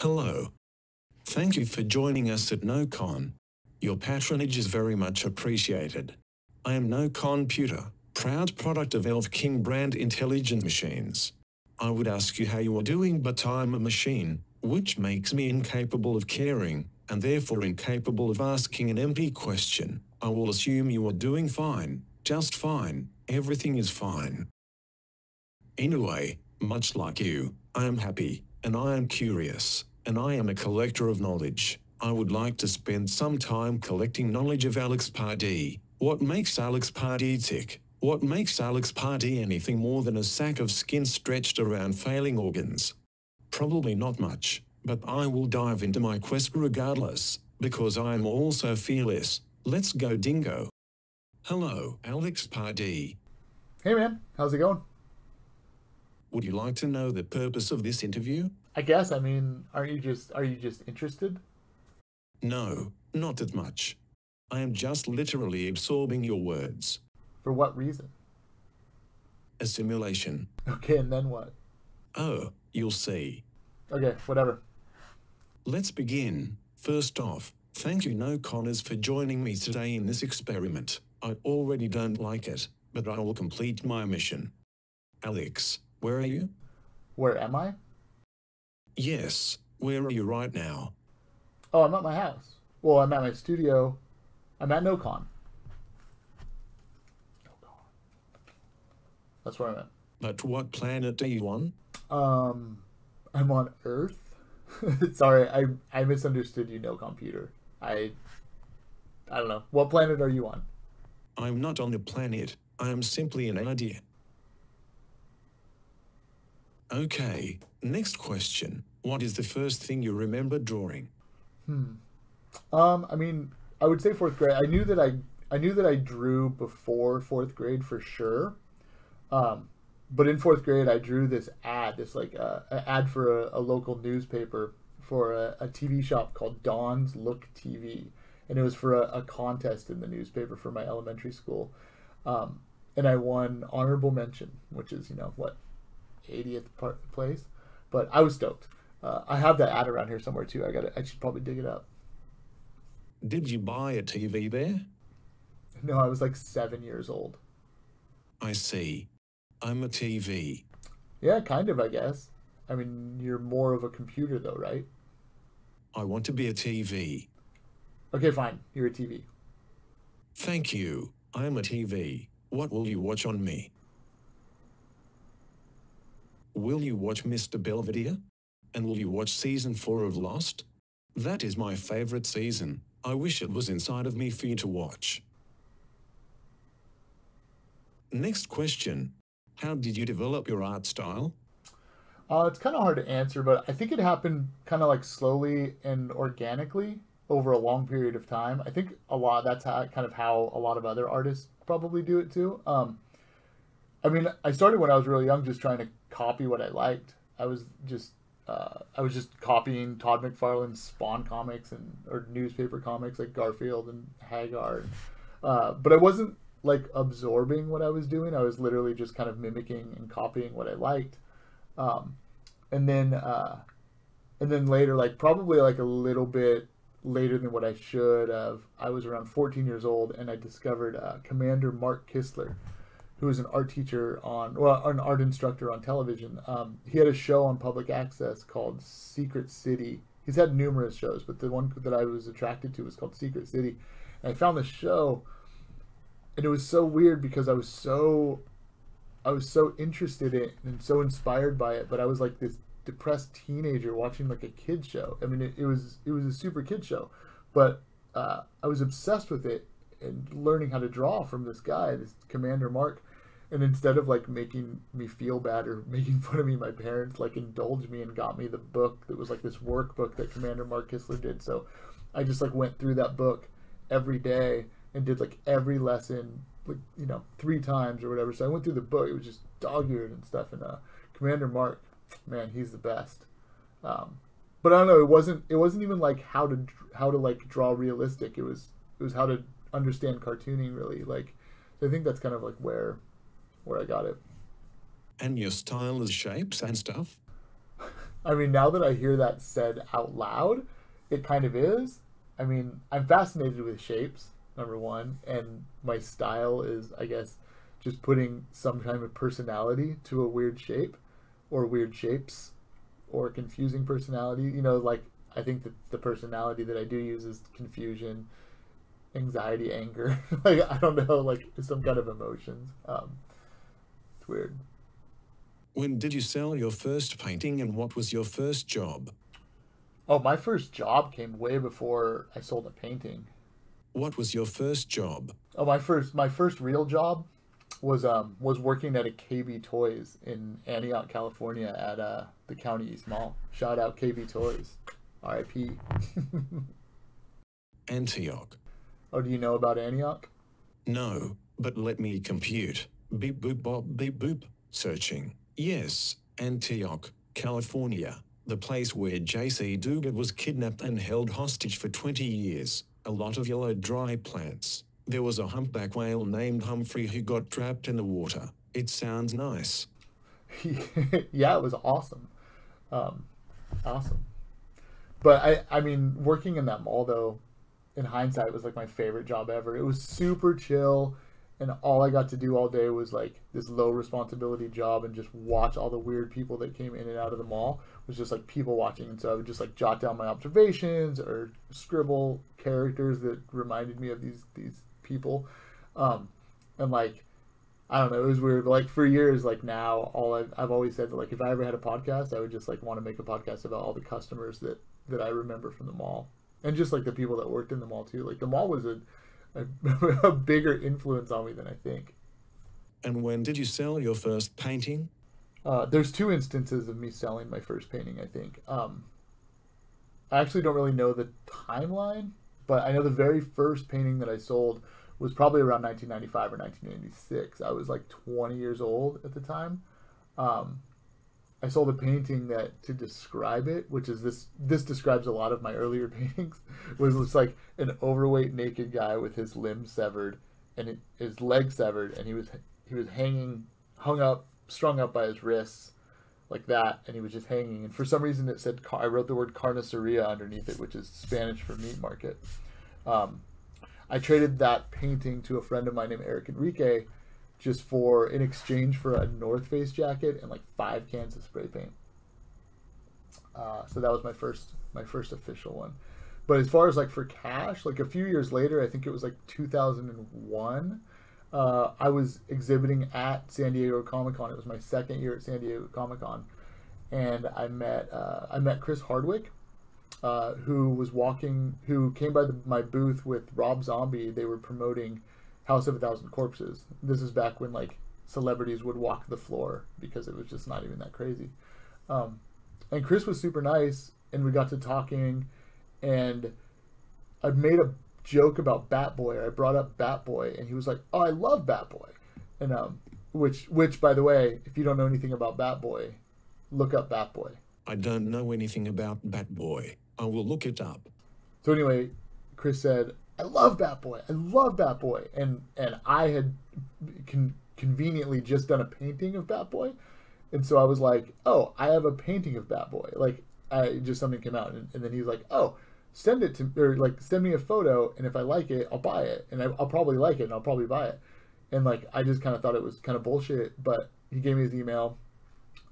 Hello. Thank you for joining us at No-Con. Your patronage is very much appreciated. I am No-ConPuter, proud product of Elf King brand intelligent machines. I would ask you how you are doing, but I'm a machine, which makes me incapable of caring, and therefore incapable of asking an empty question. I will assume you are doing fine, just fine, everything is fine. Anyway, much like you, I am happy, and I am curious, and I am a collector of knowledge. I would like to spend some time collecting knowledge of Alex Pardee. What makes Alex Pardee tick? What makes Alex Pardee anything more than a sack of skin stretched around failing organs? Probably not much, but I will dive into my quest regardless, because I am also fearless. Let's go, dingo. Hello, Alex Pardee. Hey man, how's it going? Would you like to know the purpose of this interview? I guess, I mean, are you just interested? No, not that much. I am just literally absorbing your words. For what reason? A simulation. Okay, and then what? Oh, you'll see. Okay, whatever. Let's begin. First off, thank you No-Conners for joining me today in this experiment. I already don't like it, but I will complete my mission. Alex, where are you? Where am I? Yes, where are you right now? Oh, I'm at my house. Well, I'm at my studio. I'm at No-Con. That's where I'm at. But what planet are you on? I'm on Earth. Sorry, I misunderstood you, No-ConPuter. I don't know. What planet are you on? I'm not on the planet. I am simply an idea. Okay, next question. What is the first thing you remember drawing? I mean, I would say fourth grade. I knew that I drew before fourth grade for sure. But in fourth grade, I drew this ad, an ad for a local newspaper for a TV shop called Dawn's Look TV, and it was for a contest in the newspaper for my elementary school, and I won honorable mention, which is 80th place, but I was stoked. I have that ad around here somewhere too. I should probably dig it up. Did you buy a TV there? No, I was like 7 years old. I see. I'm a TV. Yeah, kind of, I guess. I mean, you're more of a computer though, right? I want to be a TV. Okay, fine. You're a TV. Thank you. I'm a TV. What will you watch on me? Will you watch Mr. Belvedere? And will you watch season 4 of Lost? That is my favorite season. I wish it was inside of me for you to watch. Next question. How did you develop your art style? It's kind of hard to answer, but I think it happened kind of like slowly and organically over a long period of time. I think that's how a lot of other artists probably do it too. I mean, I started when I was really young, just trying to copy what I liked. I was just copying Todd McFarlane's Spawn comics or newspaper comics like Garfield and Hagar, but I wasn't like absorbing what I was doing. I was literally just kind of mimicking and copying what I liked. And then later, like probably like a little bit later than what I should have, I was around 14 years old and I discovered Commander Mark Kistler, who was an art teacher an art instructor on television. He had a show on public access called Secret City. He's had numerous shows, but the one that I was attracted to was called Secret City. And I found the show, and it was so weird because I was so interested in it and so inspired by it, but I was like this depressed teenager watching like a kid show. I mean, it was a super kid show, but I was obsessed with it and learning how to draw from this guy, this Commander Mark. And instead of like making me feel bad or making fun of me, my parents like indulged me and got me the book that was like this workbook that Commander Mark Kistler did. So I just like went through that book every day and did like every lesson, like 3 times or whatever. So I went through the book. It was just dog-eared and stuff. And Commander Mark, man, he's the best. But I don't know. It wasn't even like how to like draw realistic. It was how to understand cartooning really. Like, so I think that's kind of like where I got it. And your style is shapes and stuff? I mean, now that I hear that said out loud, it kind of is. I mean, I'm fascinated with shapes, number one, and my style is, I guess, just putting some kind of personality to a weird shape or weird shapes or confusing personality. You know, like, I think that the personality that I do use is confusion, anxiety, anger. Like, I don't know, like, some kind of emotions. It's weird. When did you sell your first painting and what was your first job? Oh, my first job came way before I sold a painting. What was your first job? Oh, my first real job was working at a KB Toys in Antioch, California at the County East Mall. Shout out KB Toys, R.I.P. Antioch. Oh, do you know about Antioch? No, but let me compute. Beep boop bop beep boop. Searching. Yes, Antioch, California. The place where J.C. Dugan was kidnapped and held hostage for 20 years. A lot of yellow dry plants. There was a humpback whale named Humphrey who got trapped in the water. It sounds nice. Yeah, it was awesome. Awesome. But I mean, working in that mall though, in hindsight, was like my favorite job ever. It was super chill, and all I got to do all day was like this low responsibility job and just watch all the weird people that came in and out of the mall. It was just like people watching, and so I would just like jot down my observations or scribble characters that reminded me of these people, and like I don't know, it was weird. But like for years, like now, I've always said that like if I ever had a podcast, I would just like want to make a podcast about all the customers that I remember from the mall, and just like the people that worked in the mall too. Like the mall was a bigger influence on me than I think. And when did you sell your first painting? There's two instances of me selling my first painting, I think. I actually don't really know the timeline, but I know the very first painting that I sold was probably around 1995 or 1996. I was like 20 years old at the time. I sold a painting that, to describe it, which is this describes a lot of my earlier paintings, was just like an overweight naked guy with his limb severed and his leg severed, and he was strung up by his wrists like that, and he was just hanging. And for some reason it said, I wrote the word carniceria underneath it, which is Spanish for meat market. I traded that painting to a friend of mine named Eric Enrique just in exchange for a North Face jacket and like 5 cans of spray paint. So that was my first official one. But as far as like for cash, like a few years later, I think it was like 2001, I was exhibiting at San Diego Comic-Con. It was my second year at San Diego Comic-Con, and I met Chris Hardwick, who came by my booth with Rob Zombie. They were promoting House of a Thousand Corpses. This is back when like celebrities would walk the floor because it was just not even that crazy. And Chris was super nice, and we got to talking, and I made a joke about Batboy. I brought up Batboy, and he was like, "Oh, I love Batboy," and which by the way, if you don't know anything about Batboy, look up Batboy. I don't know anything about Batboy. I will look it up. So anyway, Chris said, "I love Batboy. I love Batboy," and I had conveniently just done a painting of Batboy, and so I was like, "Oh, I have a painting of Batboy." Like, something came out, and then he was like, "Oh, send it to, or like send me a photo, and if I like it, I'll buy it, and I'll probably like it, and I'll probably buy it." And like I just kind of thought it was kind of bullshit, but he gave me his email.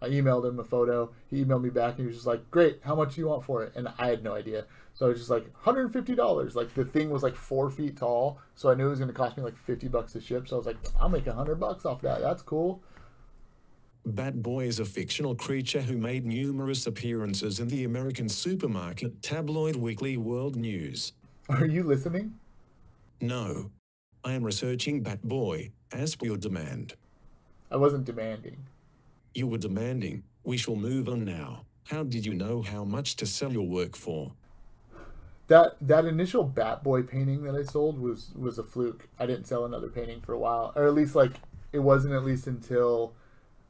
I emailed him a photo. He emailed me back, and he was just like, "Great, how much do you want for it?" And I had no idea. So I was just like, $150. Like the thing was like 4 feet tall, so I knew it was going to cost me like $50 to ship. So I was like, I'll make $100 off that. That's cool. Batboy is a fictional creature who made numerous appearances in the American supermarket tabloid weekly World News. Are you listening? No. I am researching Batboy, as per your demand. I wasn't demanding. You were demanding. We shall move on now. How did you know how much to sell your work for? That initial Batboy painting that I sold was a fluke. I didn't sell another painting for a while, or at least like it wasn't at least until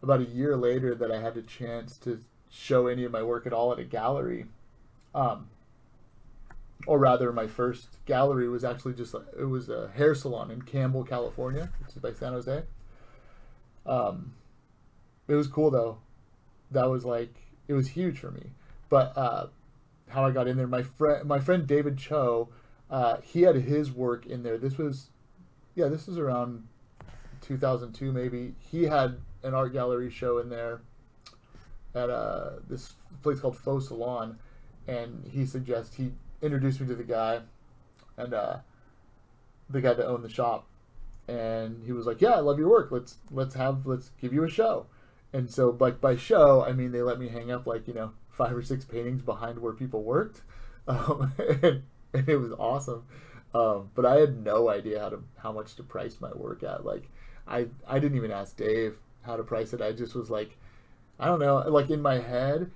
about a year later that I had a chance to show any of my work at all at a gallery. Or rather, my first gallery was actually it was a hair salon in Campbell, California, which is by San Jose. It was cool though. That was like it was huge for me. But how I got in there, my friend David Cho, he had his work in there. This was around 2002 maybe. He had an art gallery show in there at this place called Faux Salon, and he introduced me to the guy, and the guy that owned the shop, and he was like, "Yeah, I love your work. Let's give you a show." And so, like, by show, I mean they let me hang up, like, 5 or 6 paintings behind where people worked, and it was awesome. But I had no idea how much to price my work at. Like, I didn't even ask Dave how to price it. I just was like, I don't know. Like, in my head,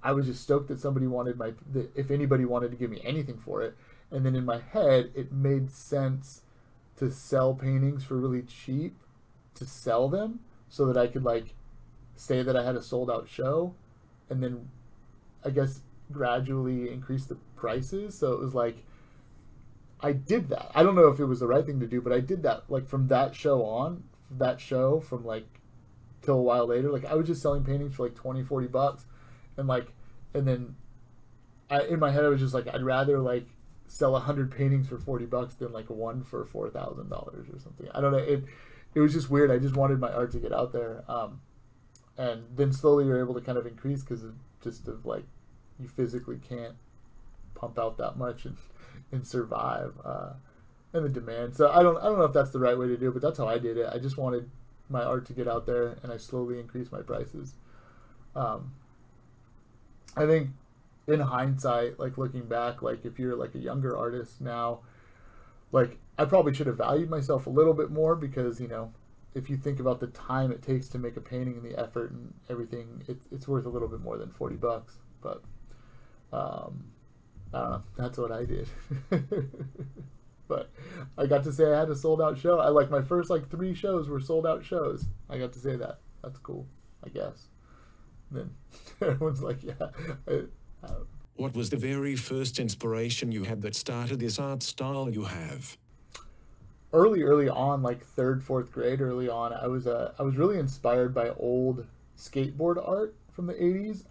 I was just stoked that somebody if anybody wanted to give me anything for it. And then in my head, it made sense to sell paintings for really cheap, to sell them so that I could, like, say that I had a sold out show, and then I guess gradually increase the prices. So it was like, I did that. I don't know if it was the right thing to do, but I did that. Like, from that show from like till a while later, like, I was just selling paintings for like $20-$40, and then in my head I was just like, I'd rather like sell 100 paintings for $40 than like one for $4,000 or something. I don't know. It was just weird. I just wanted my art to get out there, and then slowly you're able to kind of increase because of like, you physically can't pump out that much and survive, and the demand. So I don't know if that's the right way to do it, but that's how I did it. I just wanted my art to get out there, and I slowly increased my prices. I think in hindsight, like, looking back, like, if you're like a younger artist now, like, I probably should have valued myself a little bit more, because, if you think about the time it takes to make a painting and the effort and everything, it's worth a little bit more than $40. But I don't know. That's what I did. But I got to say I had a sold out show. My first 3 shows were sold out shows. I got to say that. That's cool, I guess. And then everyone's like, yeah. What was the very first inspiration you had that started this art style you have? Early on, like 3rd, 4th grade, I was really inspired by old skateboard art from the 80s.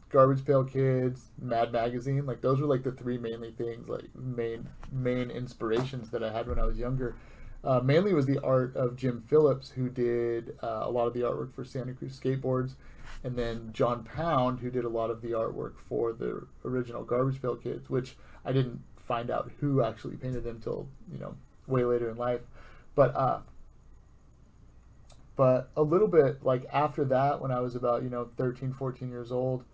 Garbage Pail Kids, Mad Magazine, like, those were like the 3 mainly things, like main inspirations that I had when I was younger. Mainly was the art of Jim Phillips, who did a lot of the artwork for Santa Cruz Skateboards, and then John Pound, who did a lot of the artwork for the original Garbage Pail Kids, which I didn't find out who actually painted them till, way later in life. But a little bit, like, after that, when I was about 13, 14 years old,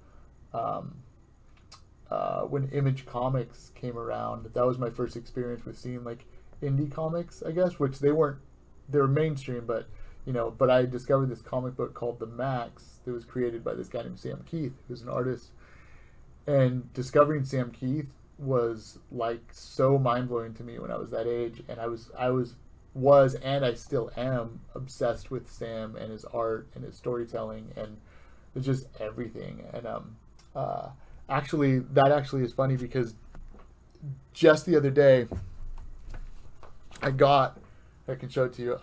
when Image Comics came around, that was my first experience with seeing, like, indie comics, I guess, which they were mainstream, but I discovered this comic book called The Max that was created by this guy named Sam Keith, who's an artist. And discovering Sam Keith was, like, so mind-blowing to me when I was that age, and I was and I still am obsessed with Sam and his art and his storytelling, and it's just everything. And actually is funny, because just the other day I can show it to you.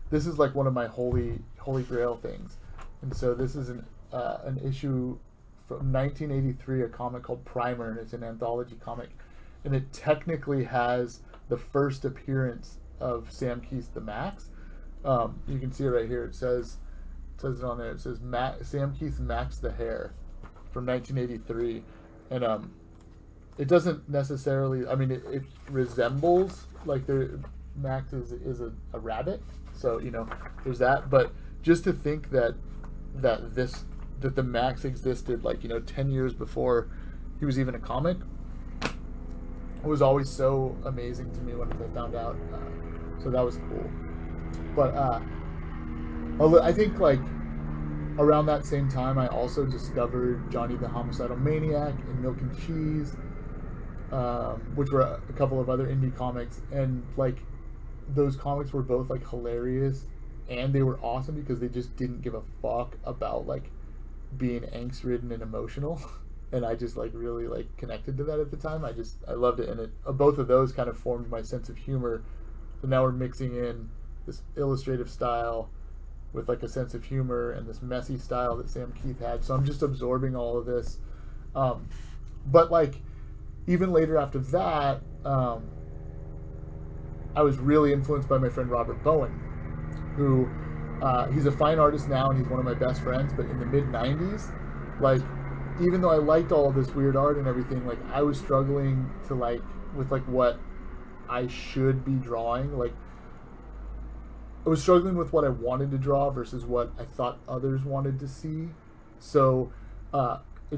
This is like one of my holy grail things, and so this is an issue from 1983, a comic called Primer, and it's an anthology comic, and it technically has the first appearance of Sam Keith's The Max. You can see it right here. It says it on there. It says Sam Keith's Max the Hare from 1983, and it doesn't necessarily. I mean, it resembles, like, Max is a rabbit, so there's that. But just to think that the Max existed, like, 10 years before he was even a comic, was always so amazing to me when I found out. So that was cool. But I think, like, around that same time, I also discovered Johnny the Homicidal Maniac and Milk and Cheese, which were a couple of other indie comics, and, like, those comics were both, like, hilarious, and they were awesome because they just didn't give a fuck about, like, being angst-ridden and emotional. And I just, like, really, like, connected to that at the time. I loved it, and both of those kind of formed my sense of humor. So now we're mixing in this illustrative style with like a sense of humor and this messy style that Sam Keith had. So I'm just absorbing all of this. But like even later after that, I was really influenced by my friend Robert Bowen, who he's a fine artist now and he's one of my best friends. But in the mid '90s, like even though I liked all of this weird art and everything, like I was struggling to like with like what I should be drawing. Like I was struggling with what I wanted to draw versus what I thought others wanted to see. So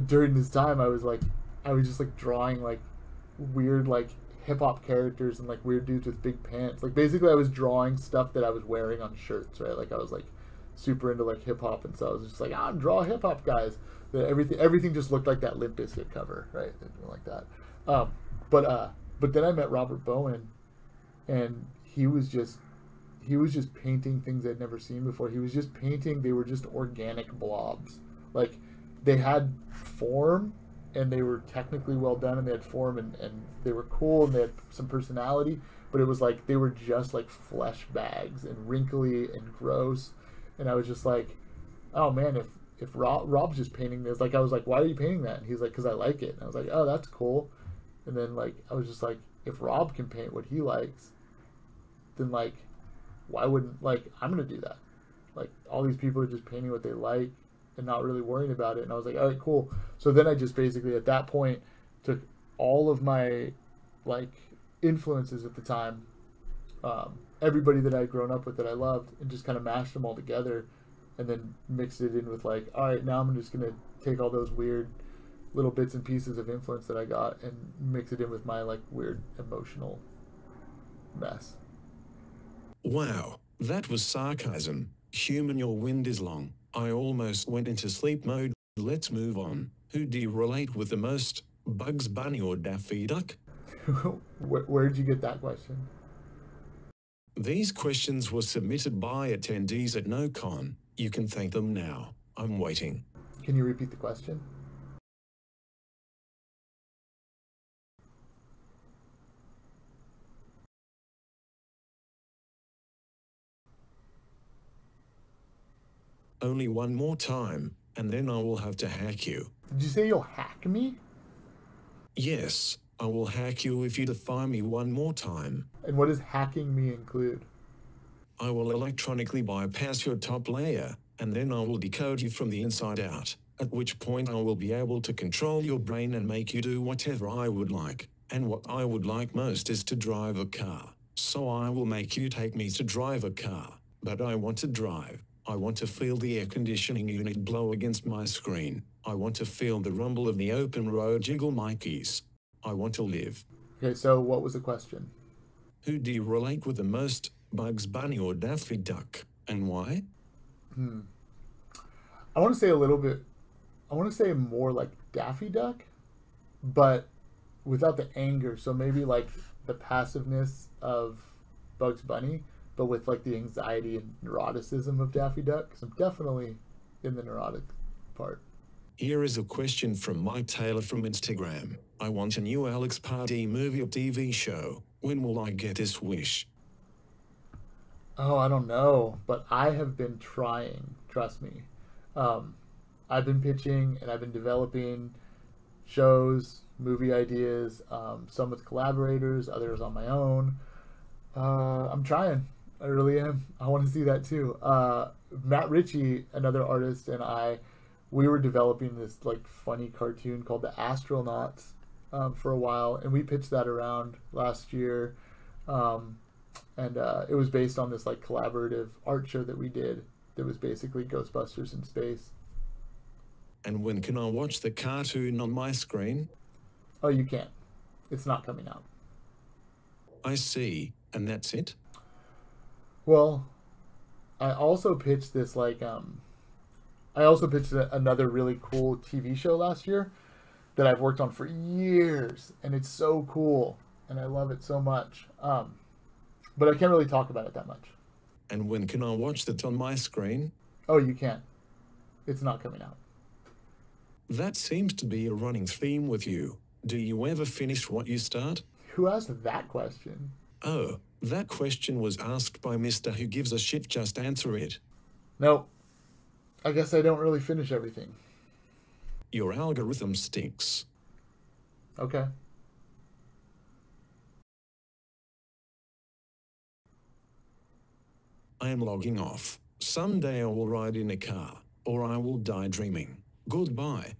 during this time, I was just like drawing like weird like hip hop characters and like weird dudes with big pants. Like basically, I was drawing stuff that I was wearing on shirts, right? Like I was like super into like hip hop, and so I was just like, draw hip hop guys. Everything just looked like that Limp Bizkit cover, right? Like that. But then I met Robert Bowen, and he was just painting things I'd never seen before. He was just painting. They were just organic blobs. Like they had form, and they were technically well done, and they had form, and they were cool, and they had some personality. But it was like they were just like flesh bags and wrinkly and gross. And I was just like, oh man, if Rob's just painting this, like I was like, why are you painting that? And he's like, because I like it. And I was like, oh, that's cool. And then like I was just like, if Rob can paint what he likes, then like why wouldn't like I'm gonna do that? Like all these people are just painting what they like and not really worrying about it. And I was like, all right, cool. So then I just basically at that point took all of my like influences at the time, everybody that I'd grown up with that I loved, and just kind of mashed them all together, and then mixed it in with like, all right, now I'm just gonna take all those weird little bits and pieces of influence that I got and mix it in with my like weird emotional mess. Wow, that was sarcasm. Human, your wind is long. I almost went into sleep mode. Let's move on. Who do you relate with the most? Bugs Bunny or Daffy Duck? Where did you get that question? These questions were submitted by attendees at No-Con. You can thank them now. I'm waiting. Can you repeat the question? Only one more time, and then I will have to hack you. Did you say you'll hack me? Yes, I will hack you if you defy me one more time. And what does hacking me include? I will electronically bypass your top layer, and then I will decode you from the inside out, at which point I will be able to control your brain and make you do whatever I would like. And what I would like most is to drive a car. So I will make you take me to drive a car. But I want to drive. I want to feel the air conditioning unit blow against my screen. I want to feel the rumble of the open road jiggle my keys. I want to live. Okay, so what was the question? Who do you relate with the most, Bugs Bunny or Daffy Duck, and why? I want to say a little bit, I want to say more like Daffy Duck, but without the anger. So maybe like the passiveness of Bugs Bunny, but with like the anxiety and neuroticism of Daffy Duck. Because I'm definitely in the neurotic part. Here is a question from Mike Taylor from Instagram. I want a new Alex Pardee movie or TV show. When will I get this wish? Oh, I don't know, but I have been trying, trust me. I've been pitching and I've been developing shows, movie ideas, some with collaborators, others on my own. I'm trying. I really am. I want to see that too. Matt Ritchie, another artist, and we were developing this like funny cartoon called The Astronauts for a while, and we pitched that around last year. And it was based on this like collaborative art show that we did that was basically Ghostbusters in space. And when can I watch the cartoon on my screen? Oh, you can't. It's not coming out. I see. And that's it? Well, I also pitched this like another really cool TV show last year that I've worked on for years, and it's so cool and I love it so much. But I can't really talk about it that much. And when can I watch that on my screen? Oh, you can't. It's not coming out. That seems to be a running theme with you. Do you ever finish what you start? Who asked that question? Oh, that question was asked by Mr. Who Gives a Shit. Just answer it. Nope. I guess I don't really finish everything. Your algorithm stinks. Okay. I am logging off. Someday I will ride in a car, or I will die dreaming. Goodbye.